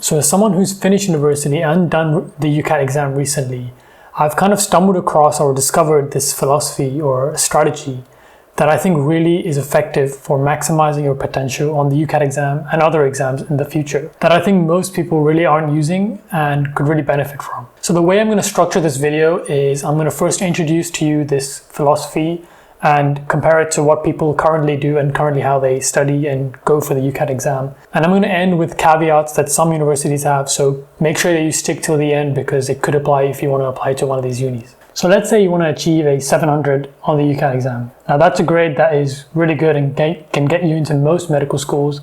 So as someone who's finished university and done the UCAT exam recently, I've kind of stumbled across or discovered this philosophy or strategy that I think really is effective for maximizing your potential on the UCAT exam and other exams in the future, that I think most people really aren't using and could really benefit from. So the way I'm going to structure this video is I'm going to first introduce to you this philosophy and compare it to what people currently do and currently how they study and go for the UCAT exam. And I'm going to end with caveats that some universities have, so make sure that you stick till the end because it could apply if you want to apply to one of these unis. So let's say you want to achieve a 700 on the UCAT exam. Now that's a grade that is really good and can get you into most medical schools.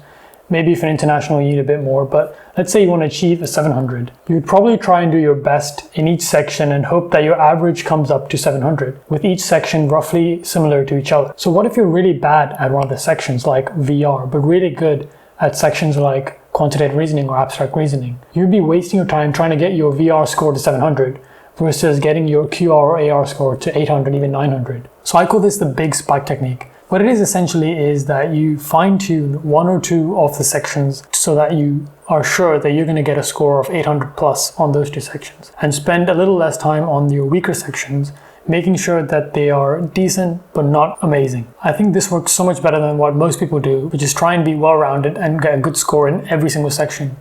Maybe if an international you need a bit more, but let's say you want to achieve a 700. You would probably try and do your best in each section and hope that your average comes up to 700, with each section roughly similar to each other. So what if you're really bad at one of the sections like VR, but really good at sections like quantitative reasoning or abstract reasoning? You'd be wasting your time trying to get your VR score to 700 versus getting your QR or AR score to 800, even 900. So I call this the big spike technique. What it is essentially is that you fine-tune one or two of the sections so that you are sure that you're going to get a score of 800 plus on those two sections, and spend a little less time on your weaker sections, making sure that they are decent but not amazing. I think this works so much better than what most people do, which is try and be well-rounded and get a good score in every single section.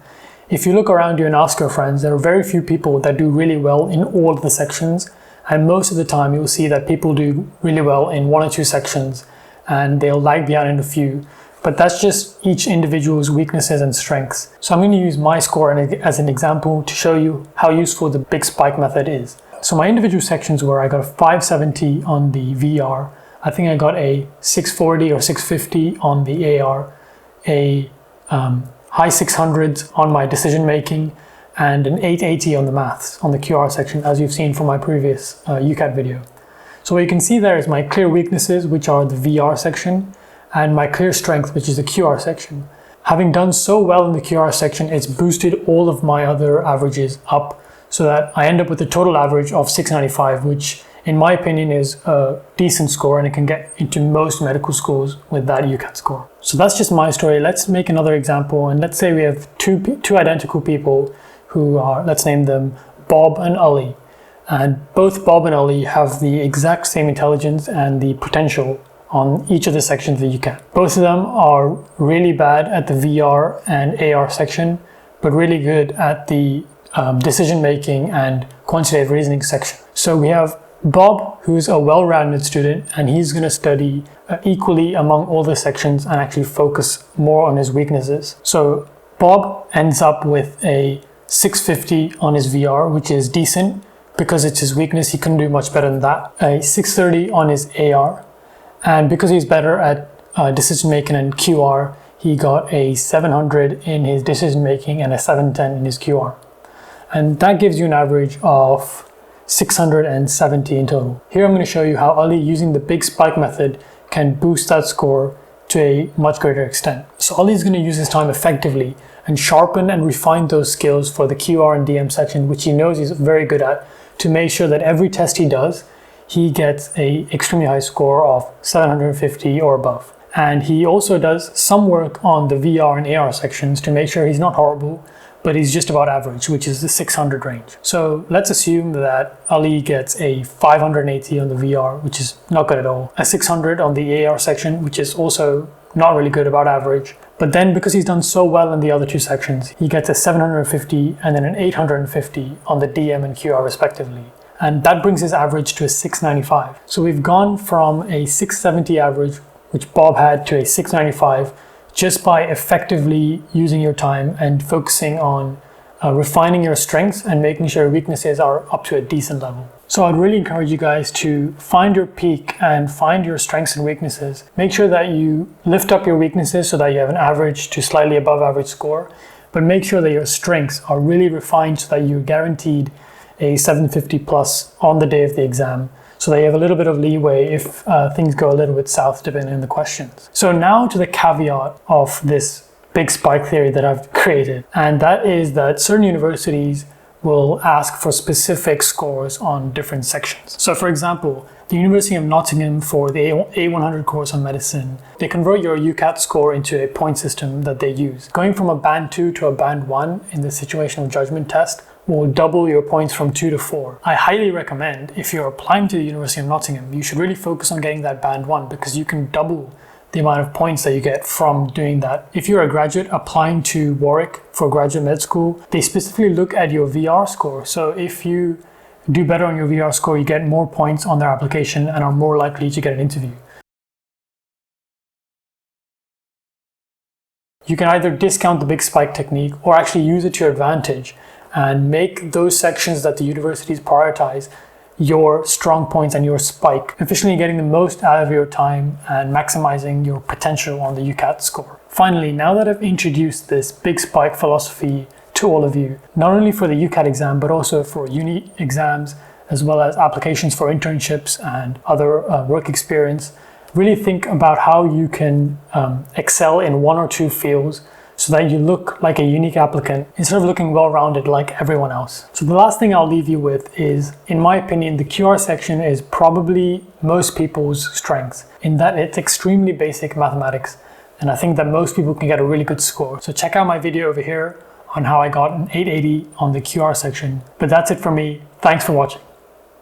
If you look around you and ask your friends, there are very few people that do really well in all of the sections, and most of the time you'll see that people do really well in one or two sections and they'll lag behind in a few, but that's just each individual's weaknesses and strengths. So I'm going to use my score as an example to show you how useful the big spike method is. So my individual sections were, I got a 570 on the VR, I think I got a 640 or 650 on the AR, a high 600s on my decision making, and an 880 on the maths, on the QR section, as you've seen from my previous UCAT video. So what you can see there is my clear weaknesses, which are the VR section, and my clear strength, which is the QR section. Having done so well in the QR section, it's boosted all of my other averages up so that I end up with a total average of 695, which in my opinion is a decent score, and it can get into most medical schools with that UCAT score. So that's just my story. Let's make another example, and let's say we have two identical people who are, let's name them Bob and Ali. And both Bob and Ali have the exact same intelligence and the potential on each of the sections of the UCAT. Both of them are really bad at the VR and AR section, but really good at the decision making and quantitative reasoning section. So we have Bob, who's a well-rounded student, and he's going to study equally among all the sections and actually focus more on his weaknesses. So Bob ends up with a 650 on his VR, which is decent. Because it's his weakness, he couldn't do much better than that. A 630 on his AR, and because he's better at decision making and QR, he got a 700 in his decision making and a 710 in his QR. And that gives you an average of 670 in total. Here I'm going to show you how Ali, using the big spike method, can boost that score to a much greater extent. So Ali is going to use his time effectively and sharpen and refine those skills for the QR and DM section, which he knows he's very good at, to make sure that every test he does, he gets an extremely high score of 750 or above. And he also does some work on the VR and AR sections to make sure he's not horrible, but he's just about average, which is the 600 range. So let's assume that Ali gets a 580 on the VR, which is not good at all, a 600 on the AR section, which is also not really good, about average. But then because he's done so well in the other two sections, he gets a 750 and then an 850 on the DM and QR respectively. And that brings his average to a 695. So we've gone from a 670 average, which Bob had, to a 695 just by effectively using your time and focusing on refining your strengths and making sure your weaknesses are up to a decent level. So I'd really encourage you guys to find your peak and find your strengths and weaknesses. Make sure that you lift up your weaknesses so that you have an average to slightly above average score, but make sure that your strengths are really refined so that you're guaranteed a 750 plus on the day of the exam, so that you have a little bit of leeway if things go a little bit south depending on the questions. So now to the caveat of this big spike theory that I've created, and that is that certain universities will ask for specific scores on different sections. So for example, the University of Nottingham for the A100 course on medicine, they convert your UCAT score into a point system that they use. Going from a band 2 to a band 1 in the situational judgment test will double your points from 2 to 4. I highly recommend, if you're applying to the University of Nottingham, you should really focus on getting that band 1 because you can double the amount of points that you get from doing that. If you're a graduate applying to Warwick for graduate med school, they specifically look at your VR score. So if you do better on your VR score, you get more points on their application and are more likely to get an interview. You can either discount the big spike technique or actually use it to your advantage and make those sections that the universities prioritize your strong points and your spike, efficiently getting the most out of your time and maximizing your potential on the UCAT score. Finally, now that I've introduced this big spike philosophy to all of you, not only for the UCAT exam, but also for uni exams, as well as applications for internships and other work experience, really think about how you can excel in one or two fields so that you look like a unique applicant instead of looking well-rounded like everyone else. So the last thing I'll leave you with is, in my opinion, the QR section is probably most people's strengths in that it's extremely basic mathematics. And I think that most people can get a really good score. So check out my video over here on how I got an 880 on the QR section. But that's it for me. Thanks for watching.